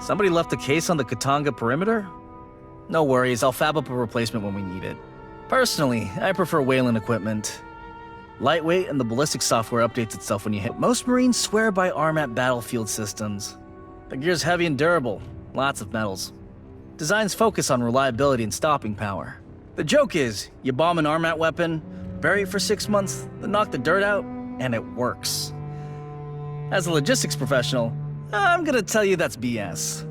Somebody left a case on the Katanga perimeter? No worries, I'll fab up a replacement when we need it. Personally, I prefer Wayland equipment. Lightweight and the ballistic software updates itself when you hit. Most Marines swear by RMAT battlefield systems. The gear's heavy and durable, lots of metals. Designs focus on reliability and stopping power. The joke is, you bomb an RMAT weapon, bury it for 6 months, then knock the dirt out, and it works. As a logistics professional, I'm gonna tell you that's BS.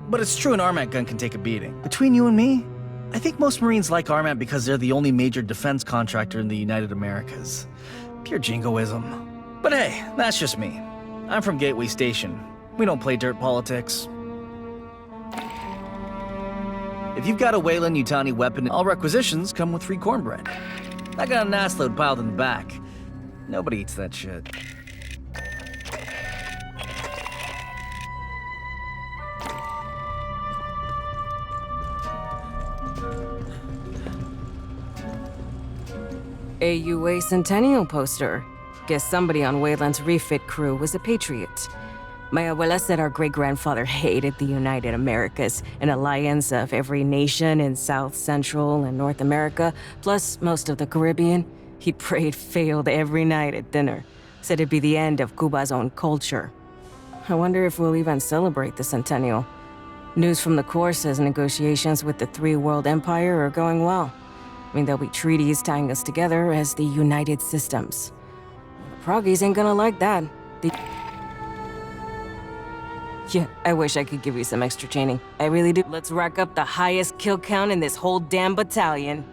But it's true an RMAT gun can take a beating. Between you and me, I think most Marines like RMAT because they're the only major defense contractor in the United Americas. Pure jingoism. But hey, that's just me. I'm from Gateway Station. We don't play dirt politics. If you've got a Wayland Yutani weapon, all requisitions come with free cornbread. I got an ass load piled in the back. Nobody eats that shit. AUA Centennial poster. Guess somebody on Wayland's refit crew was a patriot. My abuela said our great-grandfather hated the United Americas, an alliance of every nation in South, Central, and North America, plus most of the Caribbean. He prayed failed every night at dinner. Said it'd be the end of Cuba's own culture. I wonder if we'll even celebrate the centennial. News from the Corps says negotiations with the Three World Empire are going well. I mean, there'll be treaties tying us together as the United Systems. The Proggies ain't gonna like that. Yeah, I wish I could give you some extra training. I really do. Let's rack up the highest kill count in this whole damn battalion.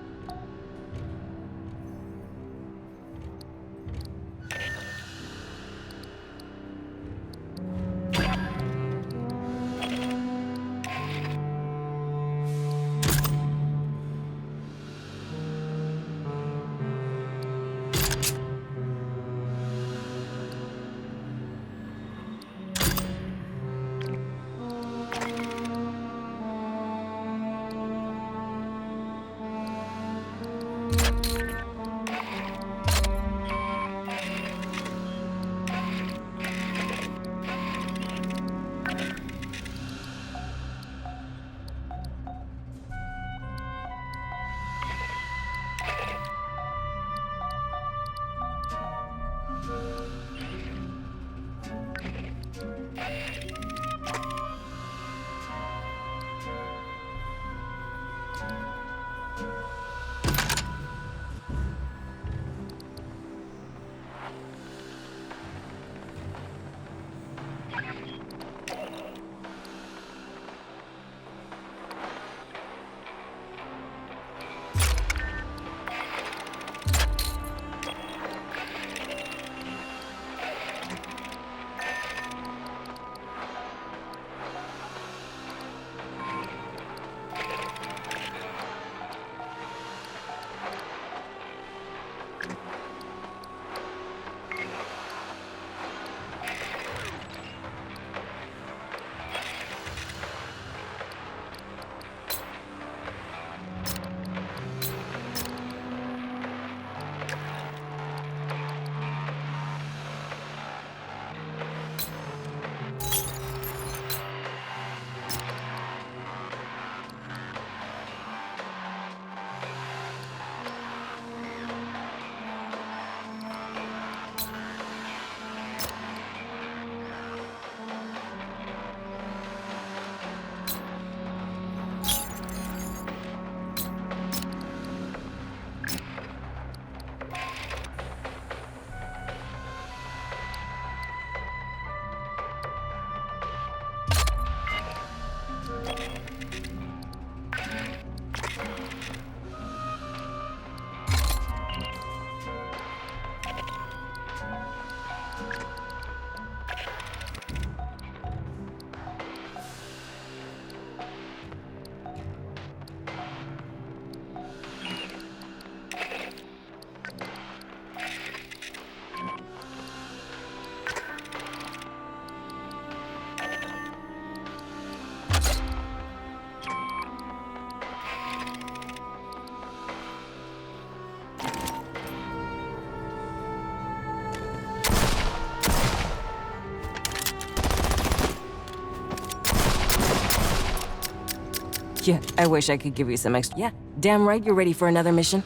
Yeah, I wish I could give you some extra. Yeah, damn right you're ready for another mission.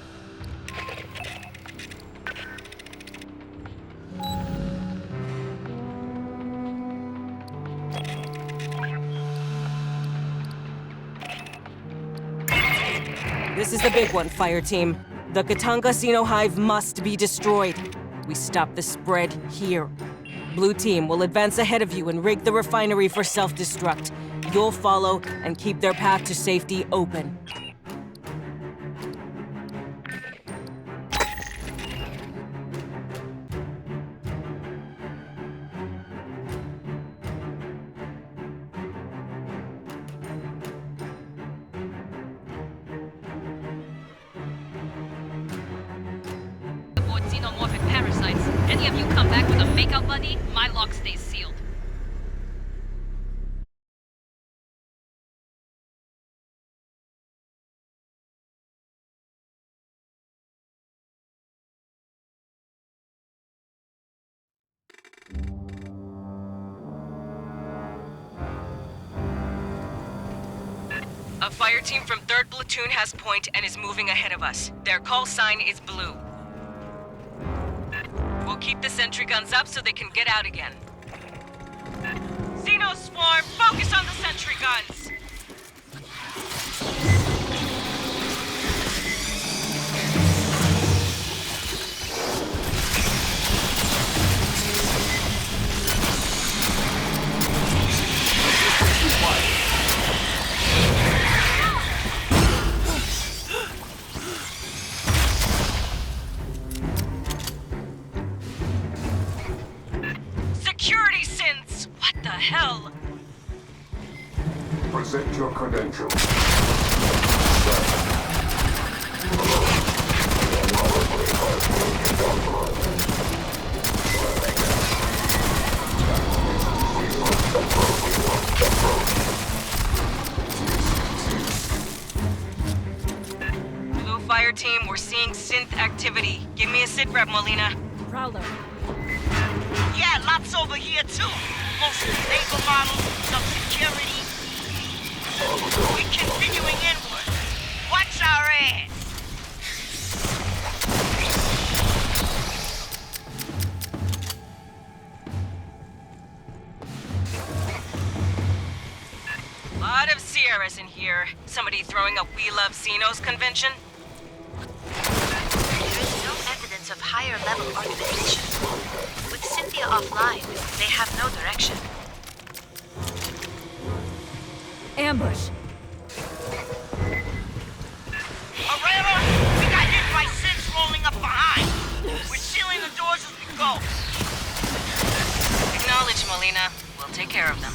This is the big one, Fireteam. The Katanga Casino Hive must be destroyed. We stop the spread here. Blue Team will advance ahead of you and rig the refinery for self-destruct. You'll follow and keep their path to safety open. Xenomorphic parasites. Any of you come back with a makeout buddy, my lock stays sealed. A fire team from 3rd Platoon has point and is moving ahead of us. Their call sign is blue. We'll keep the sentry guns up so they can get out again. Xeno Swarm, focus on the sentry guns! Security synths! What the hell? Present your credentials. Blue Fire Team, we're seeing synth activity. Give me a sit rep, Molina. Prowler. Yeah, lots over here too. Mostly labor models, some security. We're continuing inward. Watch our ass. Lot of Sierras in here. Somebody throwing a We Love Xenos convention? There is no evidence of higher level organization. With Cynthia offline, they have no direction. Ambush. Herrera, we got hit by synths rolling up behind. We're sealing the doors as we go. Acknowledge, Molina. We'll take care of them.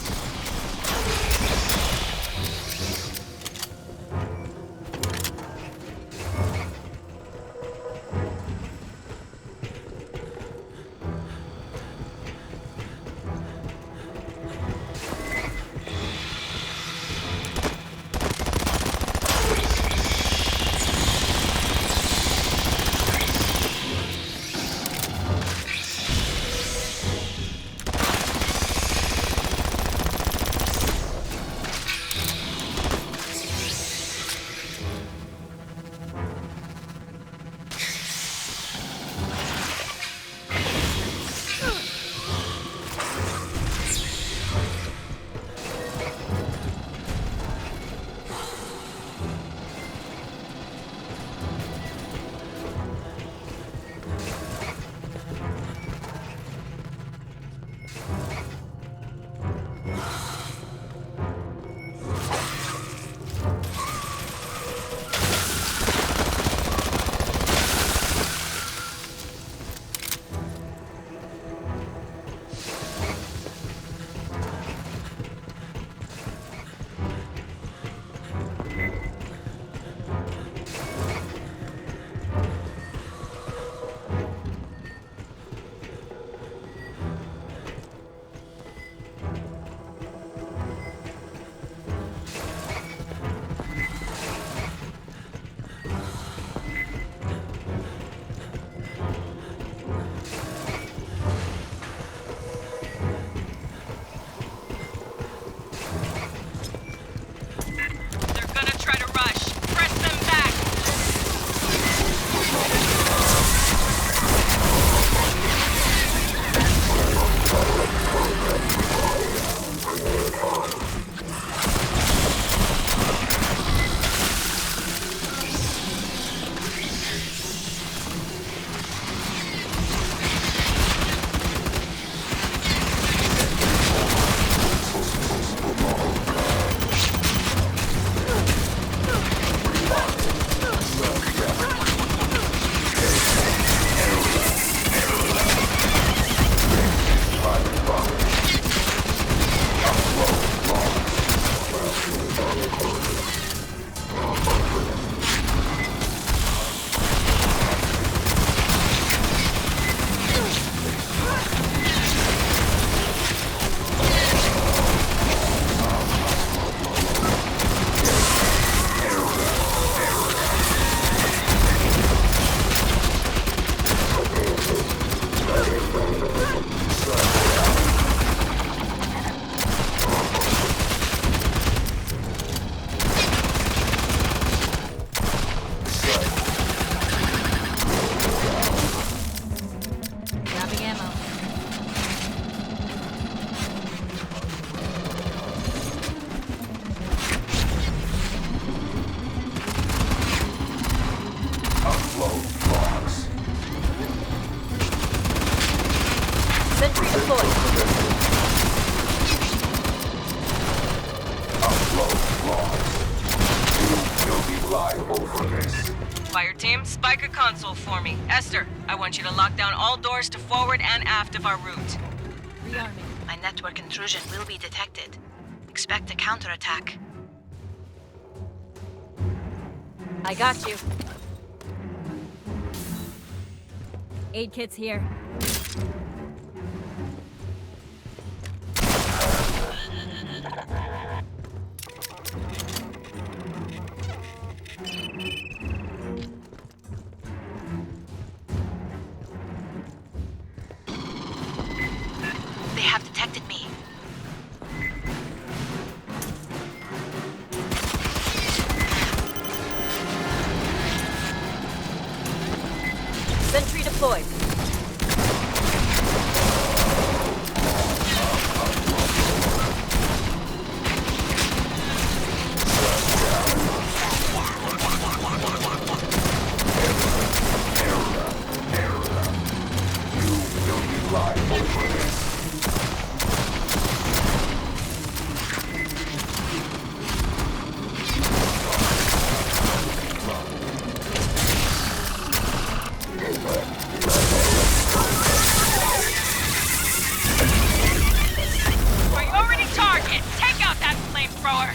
Fireteam, spike a console for me. Esther, I want you to lock down all doors to forward and aft of our route. Rearming. My network intrusion will be detected. Expect a counterattack. I got you. Aid kit's here. They have detected me. Sentry deployed. Priority target! Take out that flamethrower!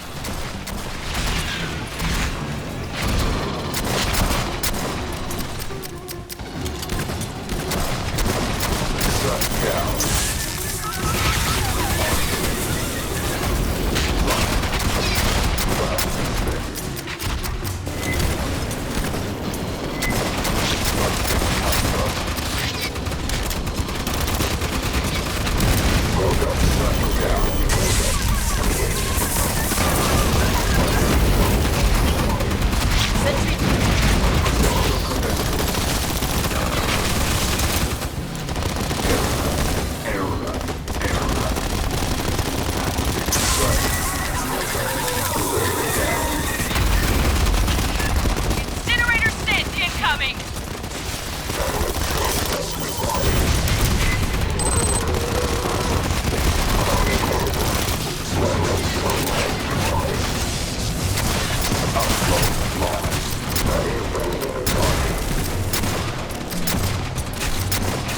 Incinerator sent incoming!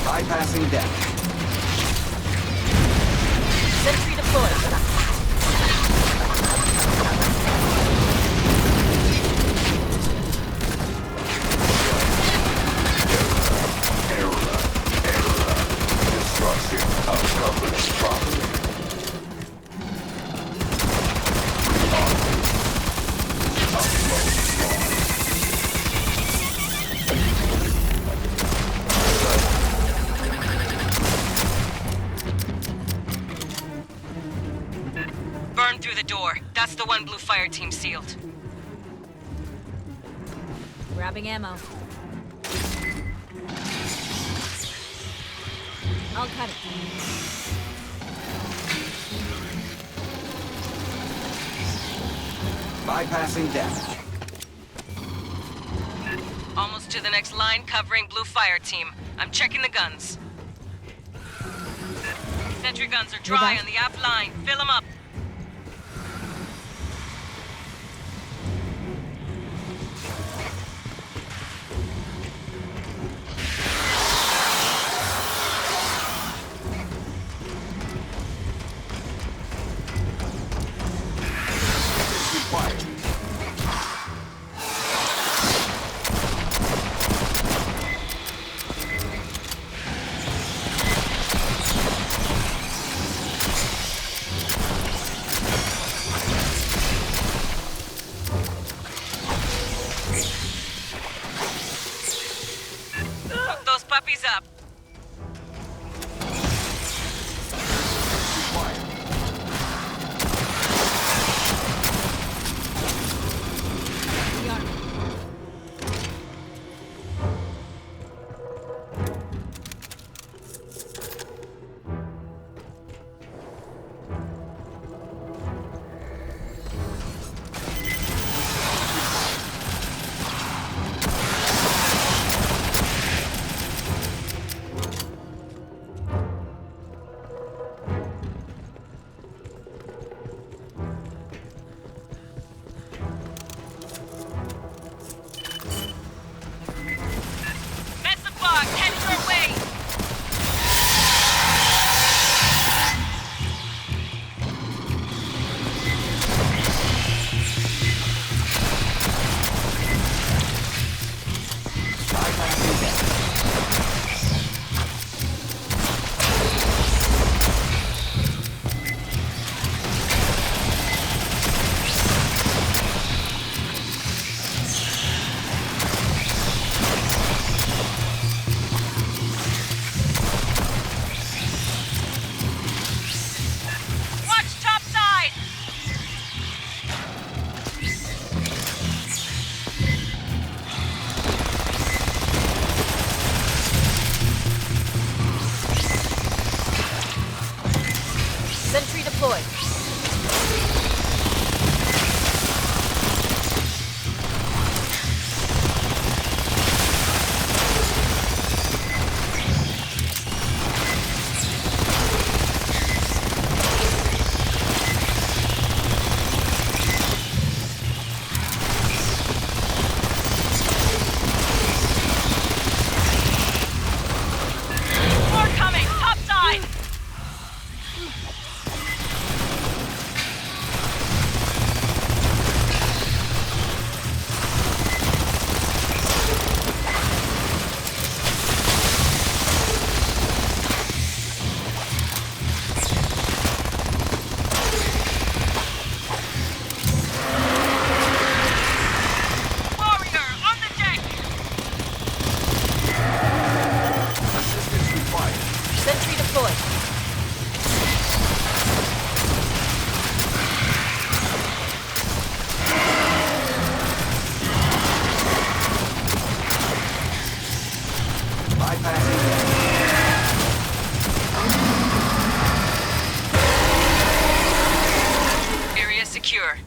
Bypassing deck. Sentry deployed. Destruction of company property. Burn through the door. That's the one blue Fireteam sealed. Grabbing ammo. I'll cut it. Bypassing deck. Almost to the next line, covering blue Fireteam. I'm checking the guns. Sentry guns are dry on the aft line. Fill them up. Sentry deployed. Secure.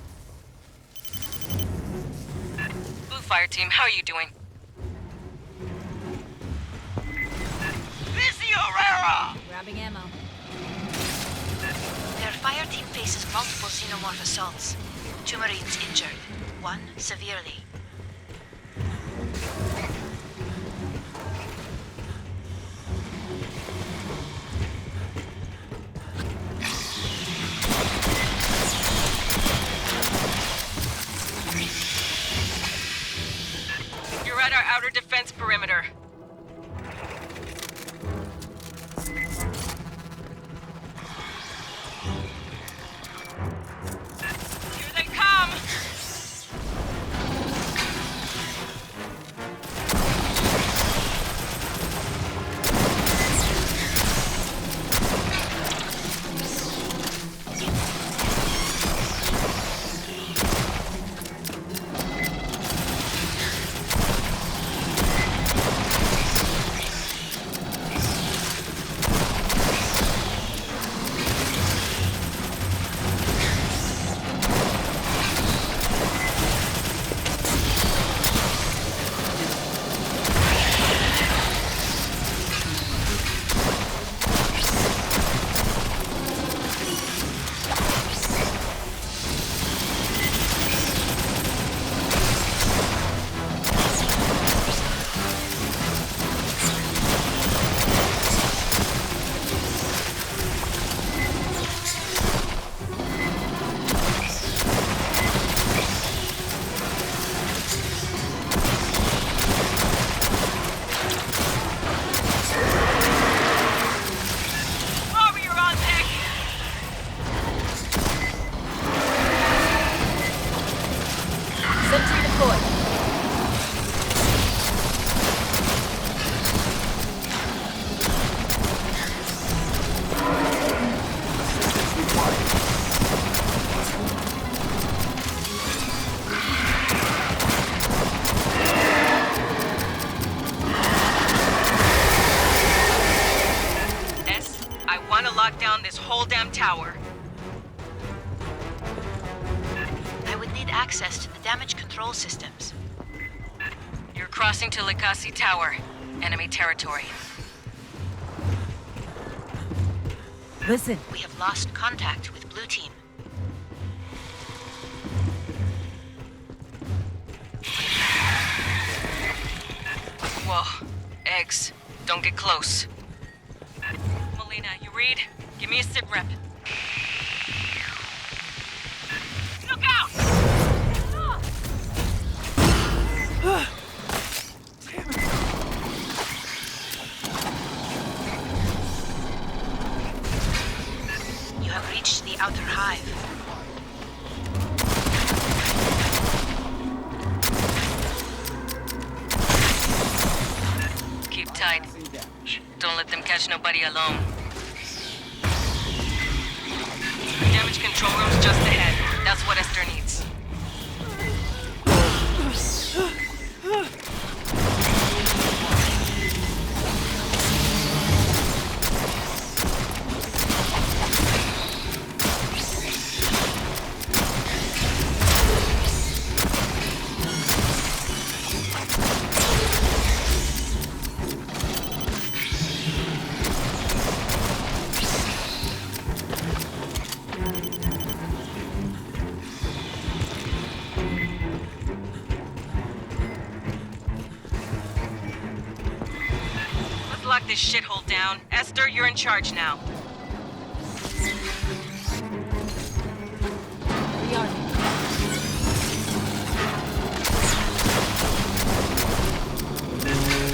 Blue Fire Team, how are you doing? Busy, Herrera! Grabbing ammo. Their fire team faces multiple xenomorph assaults. 2 Marines injured, 1 severely. You're at our outer defense perimeter. Here they come! Lock down this whole damn tower. I would need access to the damage control systems. You're crossing to Likasi Tower, enemy territory. Listen. We have lost contact with Blue Team. Whoa. Eggs. Don't get close. Melina, you read? Give me a sit rep. Look out! You have reached the outer hive. Keep tight. Don't let them catch nobody alone. Damage control room's just ahead. That's what Esther needs. lock this shithole down. Esther, you're in charge now.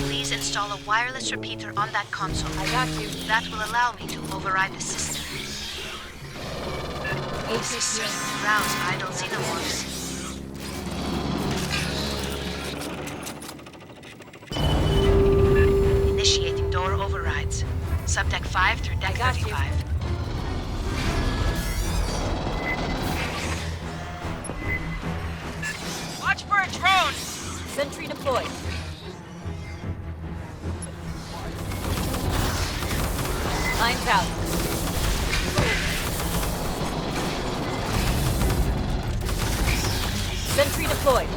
Please install a wireless repeater on that console. I got you. That will allow me to override the system. Browse idle xenomorphs. Initiating door overrides. Subdeck 5 through deck 35. Watch for a drone! Sentry deployed. Lines out. Sentry deployed.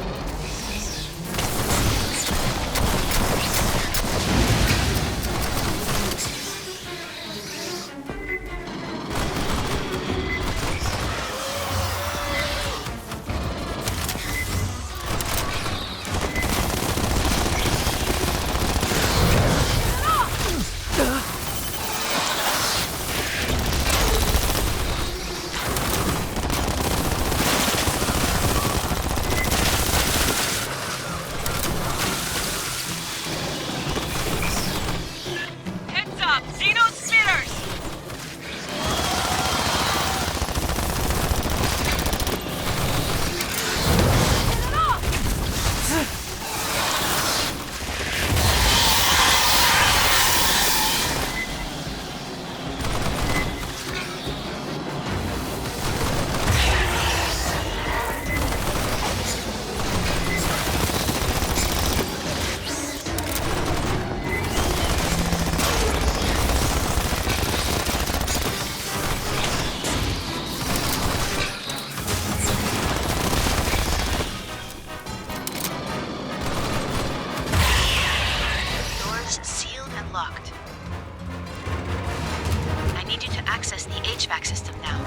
HVAC system now.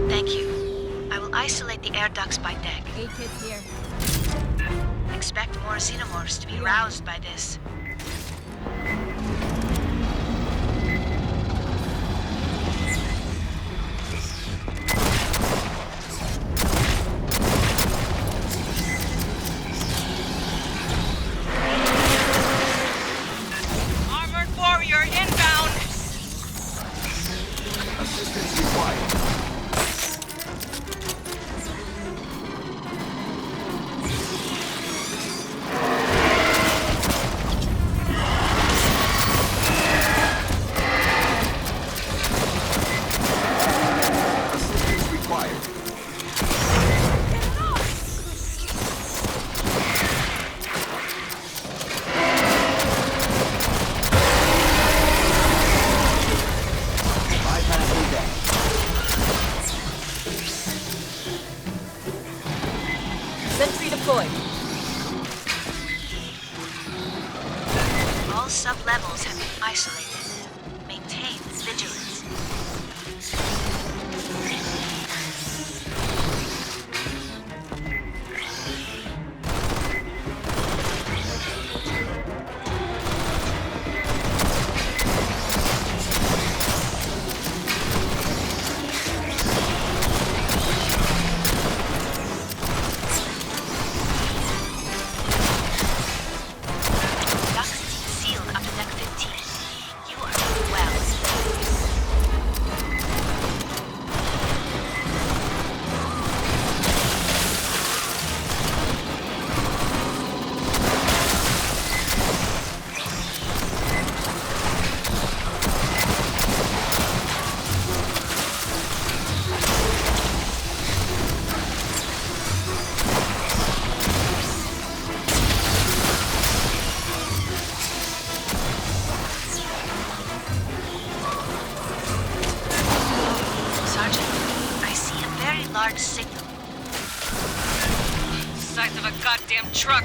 Thank you. I will isolate the air ducts by deck. A-kits here. Expect more xenomorphs to be roused by this. Sentry deployed. All sub-levels have been isolated. Maintain vigilance. Large signal. Size of a goddamn truck.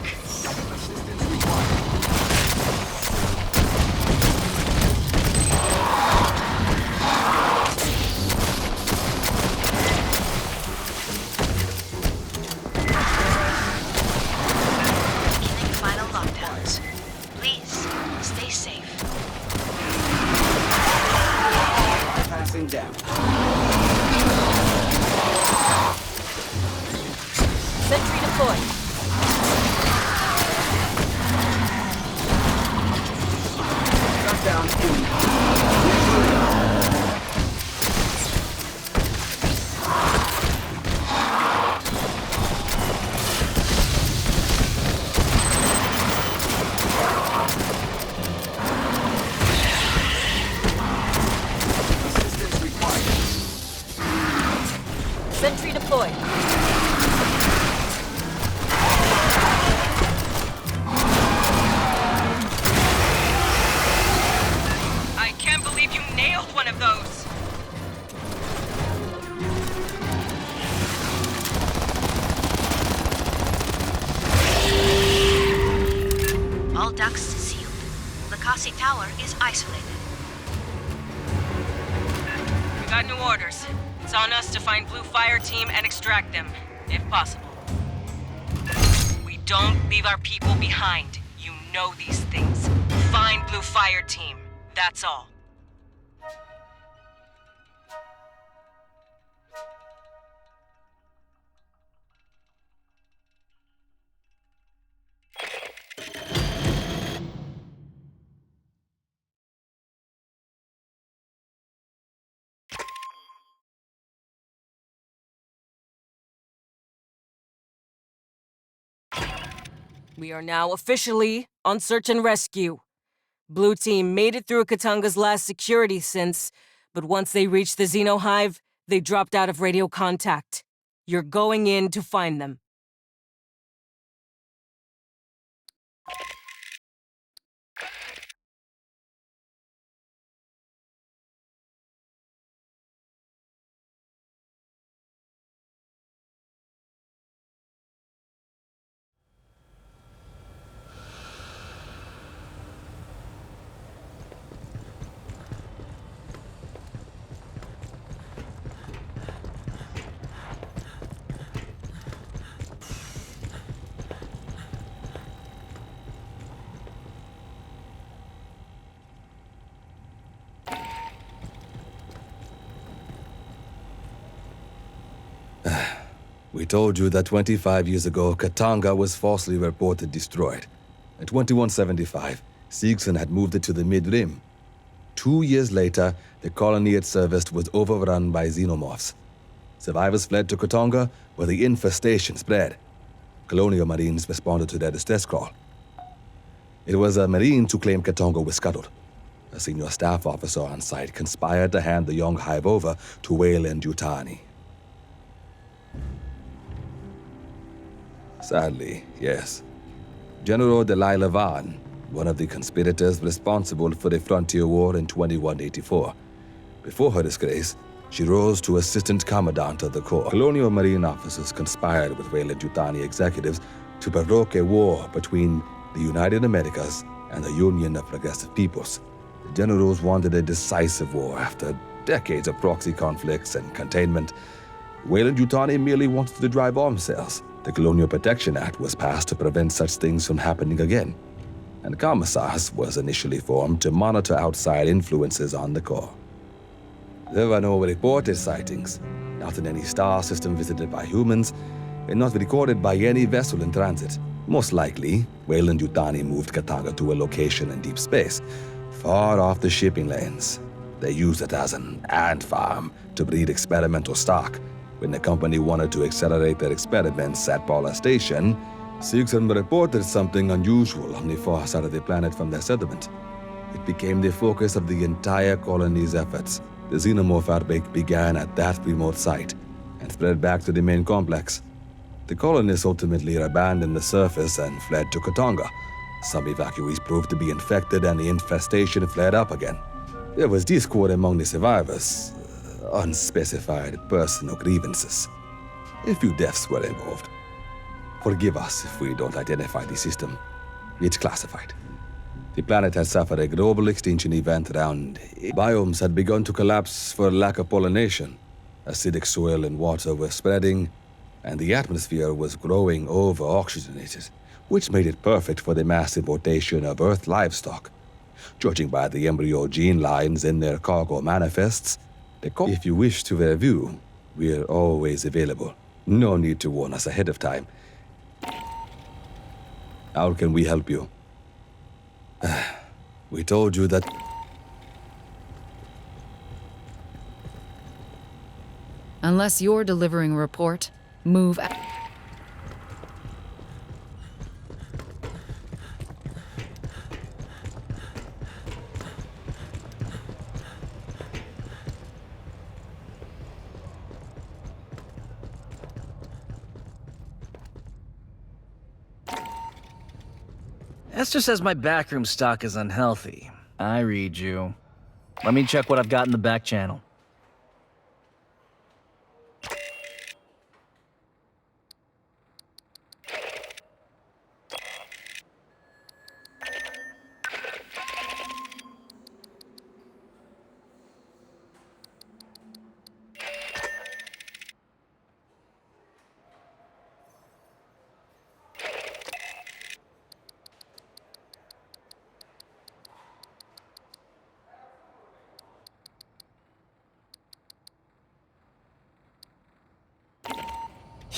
Sentry deployed. I can't believe you nailed one of those. All ducts sealed. Lakasi Tower is isolated. We got new orders. It's on us to find Blue Fireteam and extract them, if possible. We don't leave our people behind. You know these things. Find Blue Fireteam. That's all. We are now officially on search and rescue. Blue team made it through Katanga's last security sense, but once they reached the Xeno Hive, they dropped out of radio contact. You're going in to find them. We told you that 25 years ago, Katanga was falsely reported destroyed. In 2175, Siegson had moved it to the mid-rim. 2 years later, the colony it serviced was overrun by xenomorphs. Survivors fled to Katanga, where the infestation spread. Colonial Marines responded to their distress call. It was a Marine who claimed Katanga was scuttled. A senior staff officer on site conspired to hand the young hive over to Wayland Yutani. Sadly, yes. General Delilah Vaughn, one of the conspirators responsible for the Frontier War in 2184. Before her disgrace, she rose to Assistant Commandant of the Corps. Colonial Marine officers conspired with Wayland Yutani executives to provoke a war between the United Americas and the Union of Progressive Peoples. The generals wanted a decisive war after decades of proxy conflicts and containment. Wayland Yutani merely wanted to drive arms sales. The Colonial Protection Act was passed to prevent such things from happening again, and Commissars was initially formed to monitor outside influences on the Corps. There were no reported sightings, not in any star system visited by humans, and not recorded by any vessel in transit. Most likely, Wayland Yutani moved Katanga to a location in deep space, far off the shipping lanes. They used it as an ant farm to breed experimental stock. When the company wanted to accelerate their experiments at Paula Station, Siegson reported something unusual on the far side of the planet from their settlement. It became the focus of the entire colony's efforts. The xenomorph outbreak began at that remote site and spread back to the main complex. The colonists ultimately abandoned the surface and fled to Katanga. Some evacuees proved to be infected and the infestation flared up again. There was discord among the survivors. Unspecified personal grievances. A few deaths were involved. Forgive us if we don't identify the system. It's classified. The planet had suffered a global extinction event around. Biomes had begun to collapse for lack of pollination. Acidic soil and water were spreading, and the atmosphere was growing over-oxygenated, which made it perfect for the mass importation of Earth livestock. Judging by the embryo gene lines in their cargo manifests, if you wish to review, we're always available. No need to warn us ahead of time. How can we help you? We told you that... Unless you're delivering a report, move out. Esther says my backroom stock is unhealthy. I read you. Let me check what I've got in the back channel.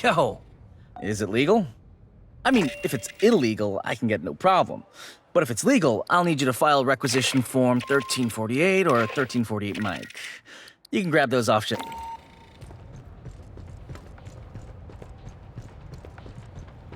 Yo, is it legal? I mean, if it's illegal, I can get no problem. But if it's legal, I'll need you to file requisition form 1348 or 1348 Mike. You can grab those off.